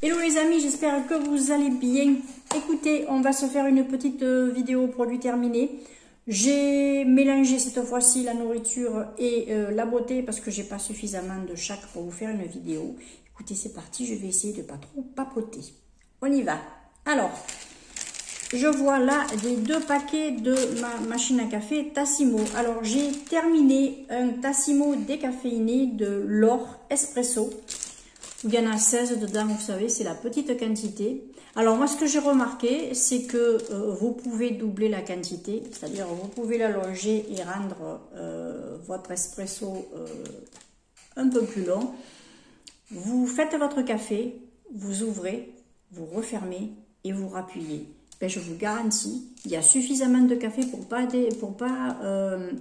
Hello les amis, j'espère que vous allez bien. Écoutez, on va se faire une petite vidéo produit terminé. J'ai mélangé cette fois-ci la nourriture et la beauté parce que j'ai pas suffisamment de chaque pour vous faire une vidéo. Écoutez, c'est parti, je vais essayer de pas trop papoter. On y va. Alors, je vois là des 2 paquets de ma machine à café Tassimo. Alors, j'ai terminé un Tassimo décaféiné de l'or espresso. Il y en a 16 dedans, vous savez, c'est la petite quantité. Alors moi, ce que j'ai remarqué, c'est que vous pouvez doubler la quantité, c'est-à-dire vous pouvez l'allonger et rendre votre espresso un peu plus long. Vous faites votre café, vous ouvrez, vous refermez et vous rappuyez. Ben, je vous garantis, il y a suffisamment de café pour pas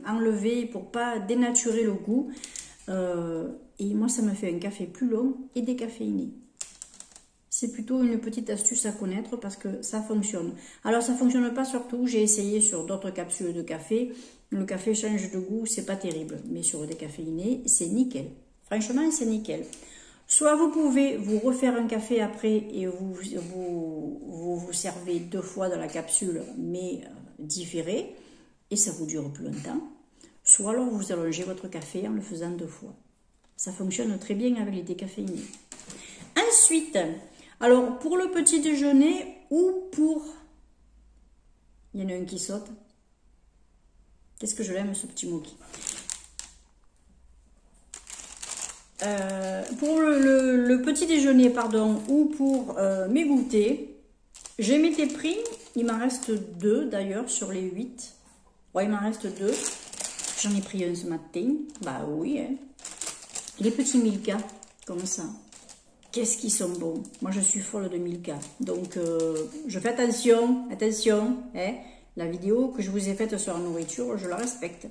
enlever, pour pas dénaturer le goût. Et moi, ça me fait un café plus long et décaféiné. C'est plutôt une petite astuce à connaître parce que ça fonctionne. Alors, ça fonctionne pas sur tout. J'ai essayé sur d'autres capsules de café. Le café change de goût, c'est pas terrible. Mais sur le décaféiné, c'est nickel. Franchement, c'est nickel. Soit vous pouvez vous refaire un café après et vous servez 2 fois dans la capsule, mais différé, et ça vous dure plus longtemps. Soit alors vous allongez votre café en le faisant 2 fois. Ça fonctionne très bien avec les décaféinés. Ensuite, alors pour le petit déjeuner ou pour... Il y en a un qui saute. Qu'est-ce que je l'aime ce petit moki. Pour le petit déjeuner, pardon, ou pour mes goûters, j'ai mis les prix. Il m'en reste 2 d'ailleurs sur les 8. Ouais, il m'en reste 2. J'en ai pris un ce matin. Bah oui, hein. Les petits Milka, comme ça. Qu'est-ce qu'ils sont bons. Moi, je suis folle de Milka. Donc, je fais attention, hein. La vidéo que je vous ai faite sur la nourriture, je la respecte.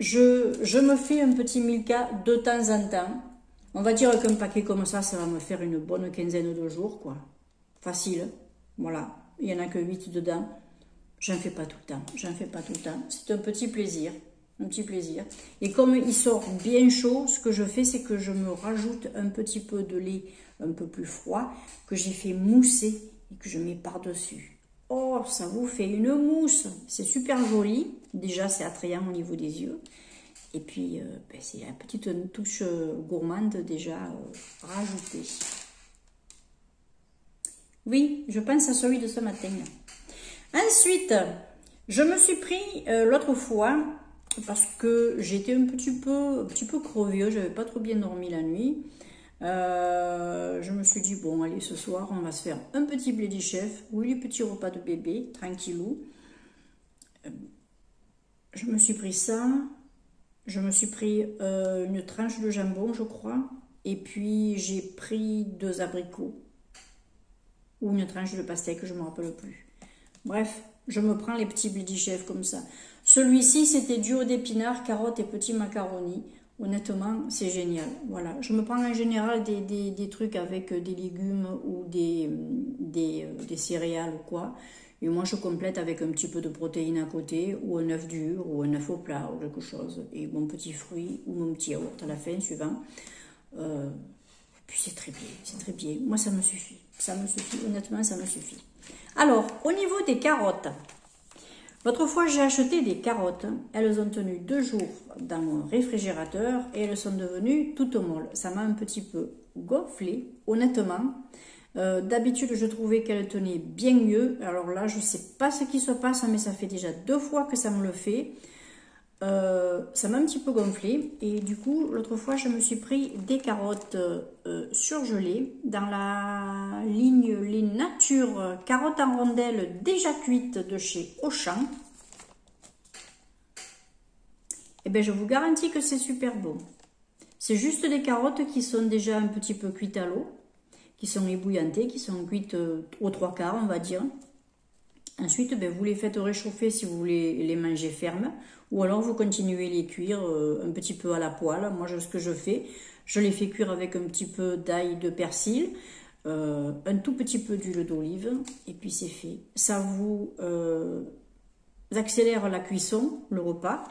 Je me fais un petit Milka de temps en temps. On va dire qu'un paquet comme ça va me faire une bonne quinzaine de jours, quoi. Facile. Voilà. Il n'y en a que 8 dedans. J'en fais pas tout le temps. C'est un petit plaisir. Un petit plaisir. Et comme il sort bien chaud, ce que je fais, c'est que je me rajoute un petit peu de lait un peu plus froid, que j'ai fait mousser et que je mets par-dessus. Oh, ça vous fait une mousse. C'est super joli. Déjà, c'est attrayant au niveau des yeux. Et puis, c'est la petite touche gourmande déjà rajoutée. Oui, je pense à celui de ce matin. Ensuite, je me suis pris l'autre fois, parce que j'étais un petit peu crevée, j'avais pas trop bien dormi la nuit. Je me suis dit, bon, allez, ce soir, on va se faire un petit blé du chef ou les petits repas de bébé, tranquillou. Je me suis pris ça. Je me suis pris une tranche de jambon, je crois. Et puis, j'ai pris 2 abricots. Ou une tranche de pastèque, je ne me rappelle plus. Bref, je me prends les petits blé du chef comme ça. Celui-ci, c'était duo d'épinards, carottes et petits macaronis. Honnêtement, c'est génial. Voilà, je me prends en général des trucs avec des légumes ou des céréales ou quoi. Et moi, je complète avec un petit peu de protéines à côté, ou un œuf dur, ou un œuf au plat, ou quelque chose. Et mon petit fruit, ou mon petit yaourt à la fin, suivant. Puis c'est très bien. Moi, ça me suffit. Honnêtement, ça me suffit. Alors, au niveau des carottes, l'autre fois, j'ai acheté des carottes. Elles ont tenu 2 jours dans mon réfrigérateur et elles sont devenues toutes molles. Ça m'a un petit peu gonflé, honnêtement. D'habitude, je trouvais qu'elles tenaient bien mieux. Alors là, je ne sais pas ce qui se passe, mais ça fait déjà 2 fois que ça me le fait. Ça m'a un petit peu gonflé. Et du coup, l'autre fois, je me suis pris des carottes surgelées dans la ligne Les Natures carottes en rondelles déjà cuites de chez Auchan. Et bien, je vous garantis que c'est super bon. C'est juste des carottes qui sont déjà un petit peu cuites à l'eau, qui sont ébouillantées, qui sont cuites aux 3/4, on va dire. Ensuite, ben, vous les faites réchauffer si vous voulez les manger fermes, ou alors vous continuez les cuire un petit peu à la poêle. Moi, ce que je fais, je les fais cuire avec un petit peu d'ail de persil, un tout petit peu d'huile d'olive, et puis c'est fait. Ça vous accélère la cuisson, le repas,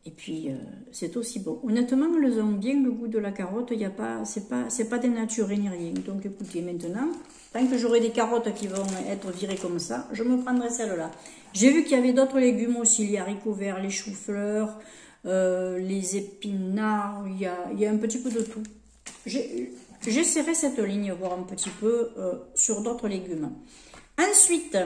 Et puis, c'est aussi bon. Honnêtement, elles ont bien le goût de la carotte. Il y a pas, c'est pas dénaturé ni rien. Donc, écoutez, maintenant, tant que j'aurai des carottes qui vont être virées comme ça, je me prendrai celle-là. J'ai vu qu'il y avait d'autres légumes aussi, les haricots verts, les choux-fleurs, les épinards. Il y a un petit peu de tout. J'essaierai cette ligne, voir un petit peu sur d'autres légumes. Ensuite,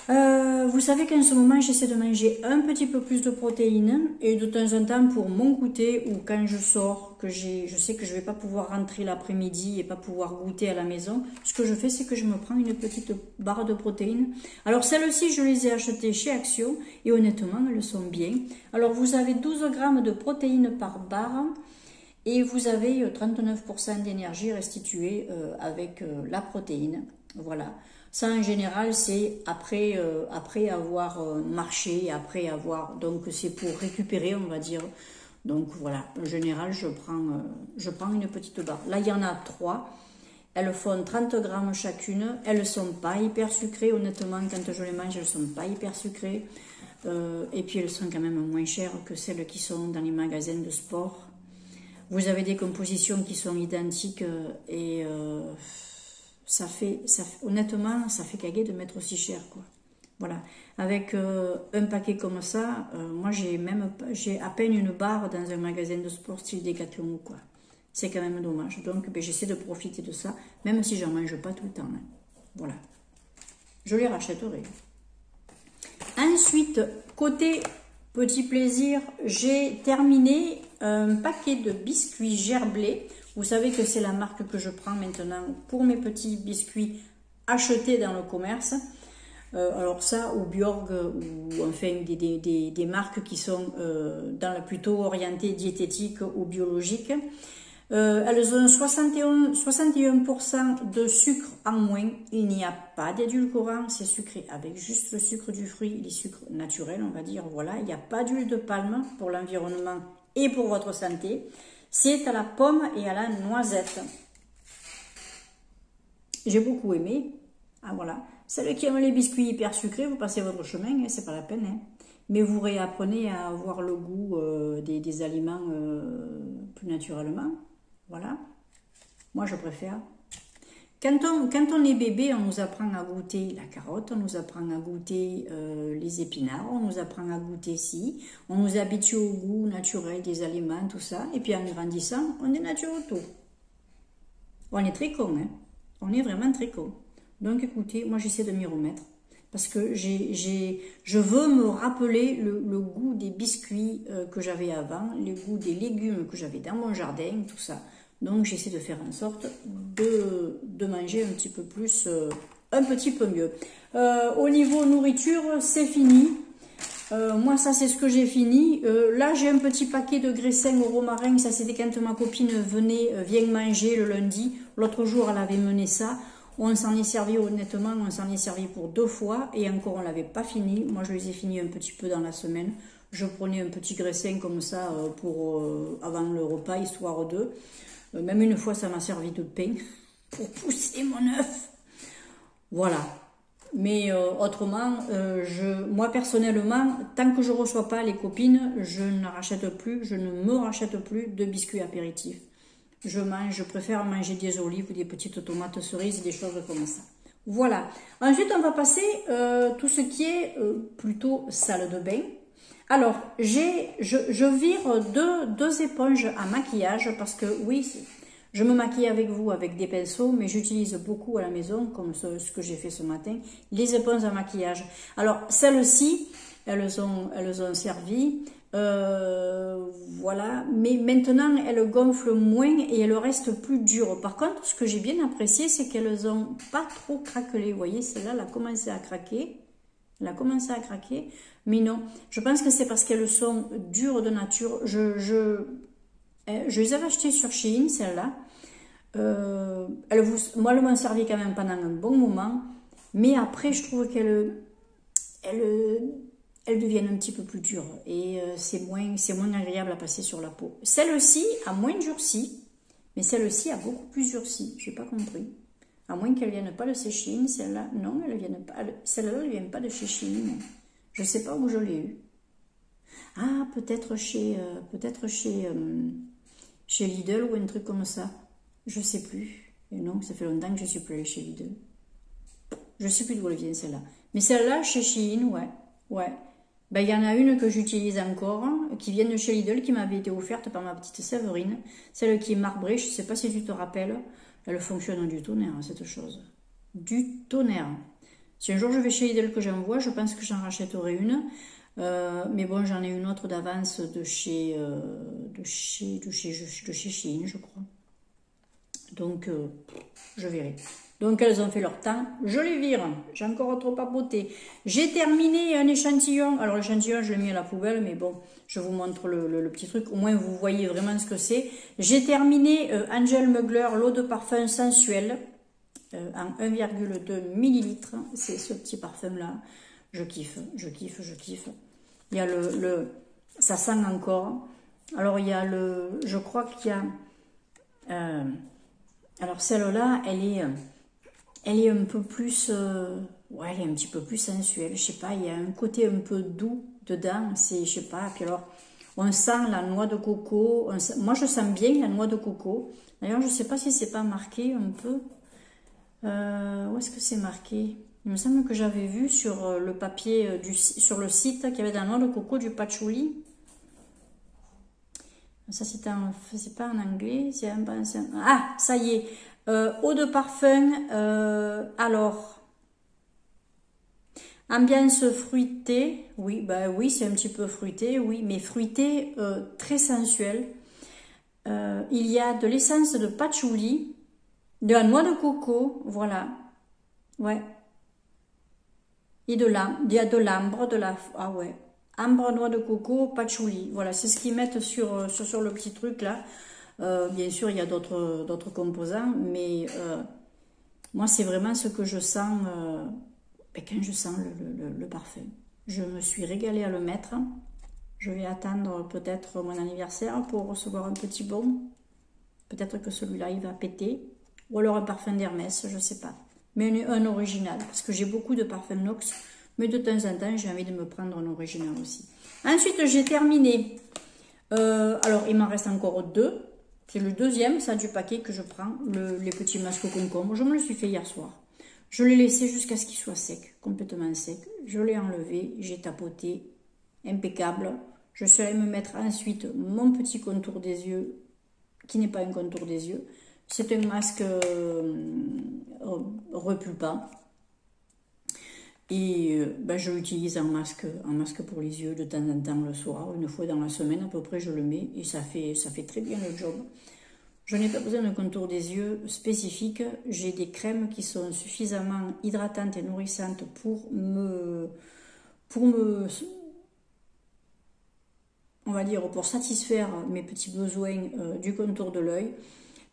vous savez qu'en ce moment, j'essaie de manger un petit peu plus de protéines et de temps en temps pour mon goûter ou quand je sors, je sais que je vais pas pouvoir rentrer l'après-midi et pas pouvoir goûter à la maison, ce que je fais, c'est que je me prends une petite barre de protéines. Alors celles-ci, je les ai achetées chez Action et honnêtement, elles sont bien. Alors vous avez 12 grammes de protéines par barre et vous avez 39% d'énergie restituée avec la protéine. Voilà. Ça, en général, c'est après avoir marché, après avoir... Donc, c'est pour récupérer, on va dire. Donc, voilà. En général, je prends une petite barre. Là, il y en a 3. Elles font 30 grammes chacune. Elles sont pas hyper sucrées. Honnêtement, quand je les mange, elles sont pas hyper sucrées. Et puis, elles sont quand même moins chères que celles qui sont dans les magasins de sport. Vous avez des compositions qui sont identiques et... honnêtement, ça fait caguer de mettre aussi cher, quoi. Voilà. Avec un paquet comme ça, moi j'ai à peine une barre dans un magasin de sport style Decathlon, quoi. C'est quand même dommage. Donc, ben, j'essaie de profiter de ça, même si j'en mange pas tout le temps. Hein. Voilà. Je les rachèterai. Ensuite, côté petit plaisir, j'ai terminé un paquet de biscuits gerblés. Vous savez que c'est la marque que je prends maintenant pour mes petits biscuits achetés dans le commerce. Alors ça, ou Bjorg, ou enfin des marques qui sont plutôt orientées diététiques ou biologiques. Elles ont 61% de sucre en moins. Il n'y a pas d'édulcorant, c'est sucré avec juste le sucre du fruit, les sucres naturels, on va dire. Voilà, il n'y a pas d'huile de palme pour l'environnement et pour votre santé. C'est à la pomme et à la noisette. J'ai beaucoup aimé. Ah voilà. Celles qui aiment les biscuits hyper sucrés, vous passez votre chemin, hein, c'est pas la peine. Hein. Mais vous réapprenez à avoir le goût des aliments plus naturellement. Voilà. Moi, je préfère. Quand on est bébé, on nous apprend à goûter la carotte, on nous apprend à goûter les épinards, on nous apprend à goûter on nous habitue au goût naturel des aliments, tout ça. Et puis en grandissant, on est naturel tout. On est très con, hein. On est vraiment très con. Donc écoutez, moi j'essaie de m'y remettre. Parce que je veux me rappeler le goût des biscuits que j'avais avant, le goût des légumes que j'avais dans mon jardin, tout ça. Donc j'essaie de faire en sorte de manger un petit peu plus, un petit peu mieux. Au niveau nourriture, c'est fini. Moi ça c'est ce que j'ai fini. Là j'ai un petit paquet de graissins au romarin. Ça c'était quand ma copine vient manger le lundi. L'autre jour elle avait mené ça. On s'en est servi honnêtement, on s'en est servi pour 2 fois. Et encore on l'avait pas fini. Moi je les ai finis un petit peu dans la semaine. Je prenais un petit graissin comme ça avant le repas, histoire de... Même une fois, ça m'a servi de pain pour pousser mon œuf. Voilà. Mais autrement, moi personnellement, tant que je ne reçois pas les copines, je ne me rachète plus de biscuits apéritifs. Je préfère manger des olives ou des petites tomates cerises, des choses comme ça. Voilà. Ensuite, on va passer tout ce qui est plutôt salle de bain. Alors, je vire deux éponges à maquillage parce que oui, je me maquille avec vous avec des pinceaux, mais j'utilise beaucoup à la maison, comme ce que j'ai fait ce matin, les éponges à maquillage. Alors, celles-ci, elles ont servi, voilà, mais maintenant, elles gonflent moins et elles restent plus dures. Par contre, ce que j'ai bien apprécié, c'est qu'elles n'ont pas trop craquelé. Vous voyez, celle-là, elle a commencé à craquer. Elle a commencé à craquer, mais non. Je pense que c'est parce qu'elles sont dures de nature. Je les avais achetées sur Shein, celles-là. Moi, elles m'ont servi quand même pendant un bon moment. Mais après, je trouve qu'elles deviennent un petit peu plus dures. Et c'est moins agréable à passer sur la peau. Celle-ci a moins durci, mais celle-ci a beaucoup plus durci. Je n'ai pas compris. À moins qu'elles ne viennent pas de chez Shein, celle-là, non, elles viennent pas. Celle-là, elle ne vient pas de chez Shein. Je ne sais pas où je l'ai eu. Ah, chez Lidl ou un truc comme ça. Je sais plus. Et non, ça fait longtemps que je suis plus allée chez Lidl. Je sais plus d'où elle vient celle-là. Mais celle-là, chez Shein, ouais. Ouais. Ben, il y en a une que j'utilise encore, qui vient de chez Lidl, qui m'avait été offerte par ma petite Séverine. Celle qui est marbrée, je sais pas si tu te rappelles. Elle fonctionne du tonnerre, cette chose. Du tonnerre. Si un jour je vais chez Lidl que j'en vois, je pense que j'en rachèterai une. Mais bon, j'en ai une autre d'avance de chez Shein, je crois. Donc, je verrai. Donc, elles ont fait leur temps. Je les vire. J'ai encore trop papoté. J'ai terminé un échantillon. Alors, l'échantillon, je l'ai mis à la poubelle, mais bon, je vous montre le petit truc. Au moins, vous voyez vraiment ce que c'est. J'ai terminé Angel Mugler, l'eau de parfum sensuelle, en 1,2 millilitres. C'est ce petit parfum-là. Je kiffe, je kiffe, je kiffe. Il y a ça sent encore. Alors, il y a je crois qu'il y a... alors, celle-là, elle est un peu plus... ouais, elle est un petit peu plus sensuelle. Je sais pas, il y a un côté un peu doux dedans. C'est, je sais pas. Puis alors, on sent la noix de coco. Moi, je sens bien la noix de coco. D'ailleurs, je sais pas si c'est pas marqué un peu. Où est-ce que c'est marqué? Il me semble que j'avais vu sur le papier, sur le site, qu'il y avait de la noix de coco du patchouli. Ça, c'est pas en anglais. Ah, ça y est. Eau de parfum. Alors, ambiance fruitée. Oui, bah oui, c'est un petit peu fruité, oui, mais fruité, très sensuel. Il y a de l'essence de patchouli, de la noix de coco, voilà. Ouais. Et il y a de l'ambre, ah ouais. Ambre, noix de coco, patchouli. Voilà, c'est ce qu'ils mettent sur le petit truc là. Bien sûr, il y a d'autres composants, mais moi, c'est vraiment ce que je sens quand je sens le parfum. Je me suis régalée à le mettre. Je vais attendre peut-être mon anniversaire pour recevoir un petit bon. Peut-être que celui-là, il va péter. Ou alors un parfum d'Hermès, je ne sais pas. Mais un original, parce que j'ai beaucoup de parfums Nox. Mais de temps en temps, j'ai envie de me prendre un original aussi. Ensuite, j'ai terminé. Alors, il m'en reste encore 2. C'est le deuxième, ça, du paquet que je prends. Les petits masques au concombre. Je me le suis fait hier soir. Je l'ai laissé jusqu'à ce qu'il soit sec, complètement sec. Je l'ai enlevé, j'ai tapoté. Impeccable. Je suis allée me mettre ensuite mon petit contour des yeux, qui n'est pas un contour des yeux. C'est un masque repulpant. Et je l'utilise en masque pour les yeux de temps en temps le soir, une fois dans la semaine à peu près je le mets et ça fait très bien le job. Je n'ai pas besoin de contour des yeux spécifique, j'ai des crèmes qui sont suffisamment hydratantes et nourrissantes pour me on va dire pour satisfaire mes petits besoins du contour de l'œil.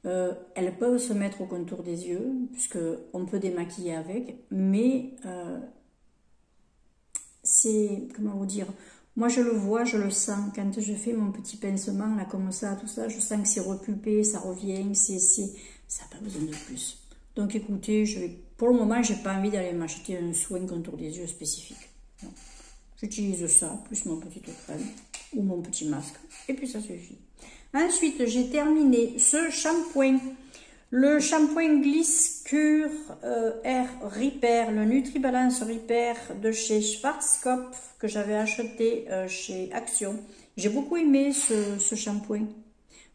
Elles peuvent se mettre au contour des yeux puisqu'on peut démaquiller avec, mais c'est, comment vous dire, moi je le vois, je le sens, quand je fais mon petit pincement là comme ça, tout ça, je sens que c'est repulpé, ça revient, ça n'a pas besoin de plus. Donc écoutez, pour le moment, j'ai pas envie d'aller m'acheter un soin contour des yeux spécifique. J'utilise ça, plus mon petit crème ou mon petit masque, et puis ça suffit. Ensuite, j'ai terminé ce shampoing. Le shampoing Gliss Cure Air Repair, le Nutribalance Repair de chez Schwarzkopf que j'avais acheté chez Action. J'ai beaucoup aimé ce shampoing.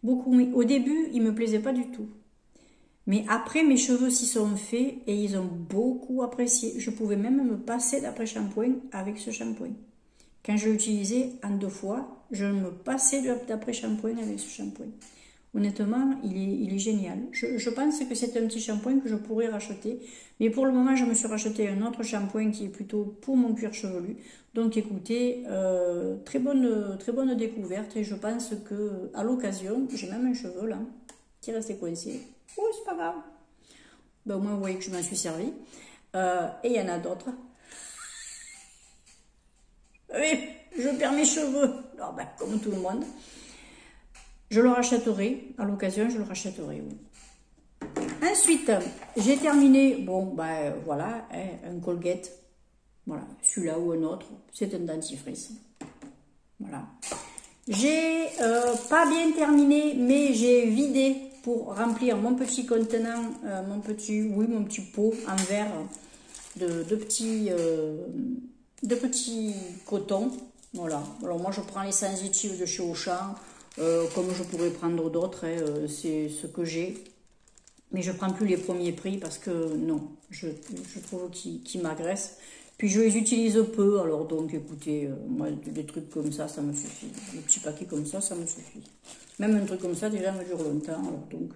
Beaucoup. Au début, il me plaisait pas du tout. Mais après, mes cheveux s'y sont faits et ils ont beaucoup apprécié. Je pouvais même me passer d'après-shampoing avec ce shampoing. Quand je l'utilisais en 2 fois, je me passais d'après-shampoing avec ce shampoing. Honnêtement, il est génial. Je pense que c'est un petit shampoing que je pourrais racheter. Mais pour le moment, je me suis racheté un autre shampoing qui est plutôt pour mon cuir chevelu. Donc écoutez, très bonne découverte. Et je pense que à l'occasion, j'ai même un cheveu là qui restait coincé. Oh, c'est pas grave. Ben, au moins, vous voyez que je m'en suis servi. Et il y en a d'autres. Oui, je perds mes cheveux. Alors, ben, comme tout le monde. Je le rachèterai, à l'occasion, je le rachèterai, oui. Ensuite, j'ai terminé, bon, ben voilà, un Colgate, voilà, celui-là ou un autre, c'est un dentifrice. Voilà. J'ai pas bien terminé, mais j'ai vidé pour remplir mon petit contenant, mon petit pot en verre de petits cotons. Voilà. Alors moi je prends les sensitifs de chez Auchan, comme je pourrais prendre d'autres, hein, c'est ce que j'ai. Mais je prends plus les premiers prix parce que non, je trouve qu'ils m'agressent. Puis je les utilise peu, alors donc écoutez, moi des trucs comme ça me suffit. Des petits paquets comme ça me suffit. Même un truc comme ça déjà me dure longtemps, alors donc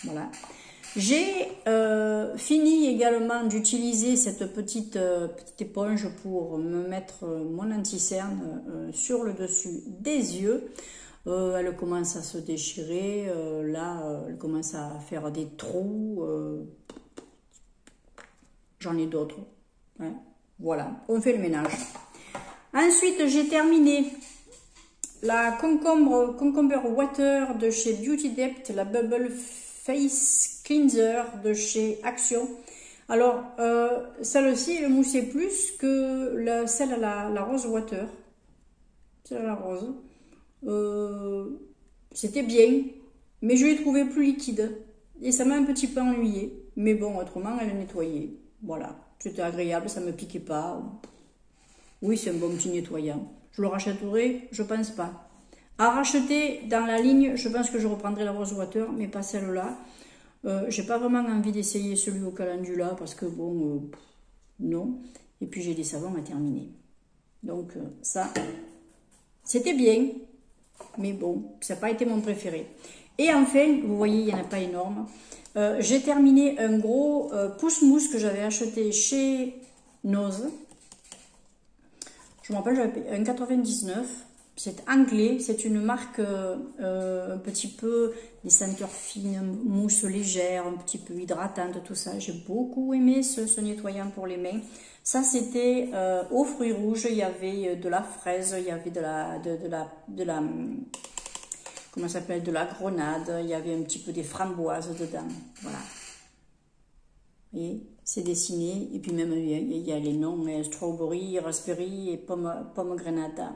voilà. J'ai fini également d'utiliser cette petite éponge pour me mettre mon anti-cerne sur le dessus des yeux. Elle commence à se déchirer, là elle commence à faire des trous, j'en ai d'autres. Hein. Voilà, on fait le ménage. Ensuite, j'ai terminé la Concombre Water de chez Beauty Depth, la Bubble Face Cleanser de chez Action. Alors, celle-ci, elle moussait plus que celle à la Rose Water. Celle à la rose. C'était bien, mais je l'ai trouvé plus liquide. Et ça m'a un petit peu ennuyé. Mais bon, autrement, elle nettoyait. Voilà. C'était agréable, ça ne me piquait pas. Oui, c'est un bon petit nettoyant. Je le rachèterai? Je pense pas. À racheter dans la ligne, je pense que je reprendrai la Rose Water, mais pas celle-là. J'ai pas vraiment envie d'essayer celui au calendula parce que bon, non. Et puis j'ai des savons à terminer. Donc ça, c'était bien, mais bon, ça n'a pas été mon préféré. Et enfin, vous voyez, il n'y en a pas énorme. J'ai terminé un gros pouce-mousse que j'avais acheté chez Nose. Je me rappelle, j'avais payé un 99. C'est anglais, c'est une marque un petit peu des senteurs fines, mousse légère, un petit peu hydratante, tout ça. J'ai beaucoup aimé ce nettoyant pour les mains. Ça, c'était aux fruits rouges. Il y avait de la fraise, il y avait de la comment ça s'appelle, de la grenade. Il y avait un petit peu des framboises dedans. Voilà. Et c'est dessiné. Et puis même, il y a les noms, strawberry, raspberry et pomme grenada.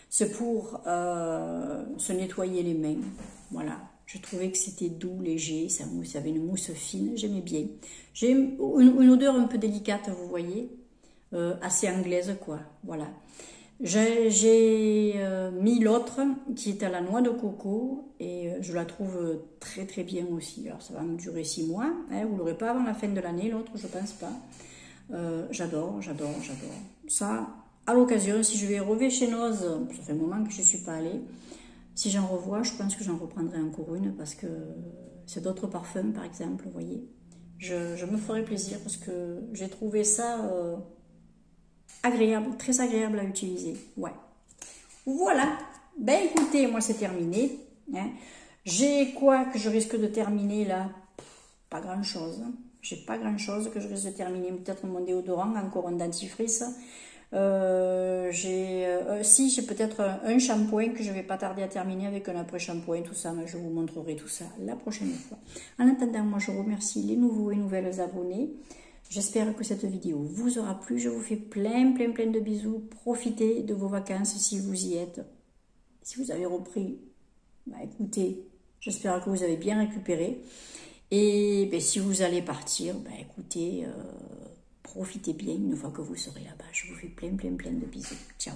C'est pour se nettoyer les mains. Voilà. Je trouvais que c'était doux, léger, ça avait une mousse fine, j'aimais bien. J'ai une odeur un peu délicate, vous voyez, assez anglaise, quoi. Voilà. J'ai mis l'autre qui est à la noix de coco et je la trouve très très bien aussi. Alors ça va me durer 6 mois, hein, vous ne l'aurez pas avant la fin de l'année, l'autre je pense pas. J'adore. Ça, à l'occasion, si je vais revoir chez Nose, ça fait un moment que je ne suis pas allée. Si j'en revois, je pense que j'en reprendrai encore une parce que c'est d'autres parfums, par exemple, vous voyez. Je me ferai plaisir parce que j'ai trouvé ça agréable, très agréable à utiliser. Ouais. Voilà. Ben écoutez, moi c'est terminé. Hein. J'ai quoi que je risque de terminer là? Pas grand-chose. J'ai pas grand-chose que je risque de terminer. Peut-être mon déodorant, encore un dentifrice. Si j'ai peut-être un shampoing que je vais pas tarder à terminer avec un après-shampoing, tout ça, mais je vous montrerai tout ça la prochaine fois. En attendant, moi je remercie les nouveaux et nouvelles abonnés. J'espère que cette vidéo vous aura plu. Je vous fais plein de bisous. Profitez de vos vacances si vous y êtes. Si vous avez repris, bah écoutez, j'espère que vous avez bien récupéré. Et ben, si vous allez partir, bah écoutez, profitez bien une fois que vous serez là-bas. Je vous fais plein de bisous. Ciao.